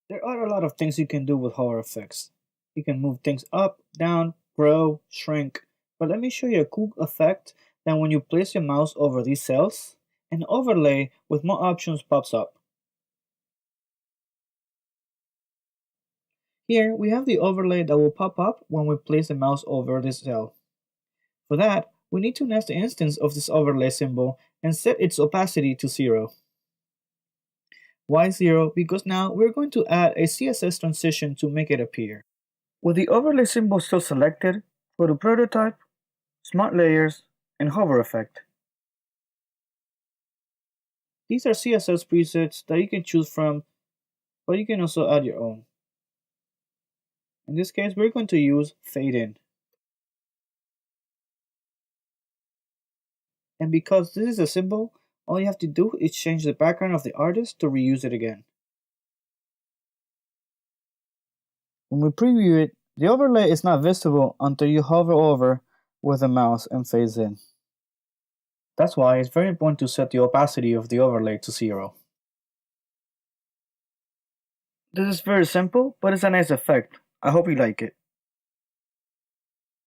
There are a lot of things you can do with hover effects. You can move things up, down, grow, shrink, but let me show you a cool effect that when you place your mouse over these cells, an overlay with more options pops up. Here we have the overlay that will pop up when we place the mouse over this cell. For that, we need to nest the instance of this overlay symbol and set its opacity to 0. Why 0? Because now we're going to add a CSS transition to make it appear. With the overlay symbol still selected, go to Prototype, Smart Layers, and Hover Effect. These are CSS presets that you can choose from, but you can also add your own. In this case, we're going to use Fade In. And because this is a symbol, all you have to do is change the background of the artist to reuse it again. When we preview it, the overlay is not visible until you hover over with the mouse and phase in. That's why it's very important to set the opacity of the overlay to 0. This is very simple, but it's a nice effect. I hope you like it.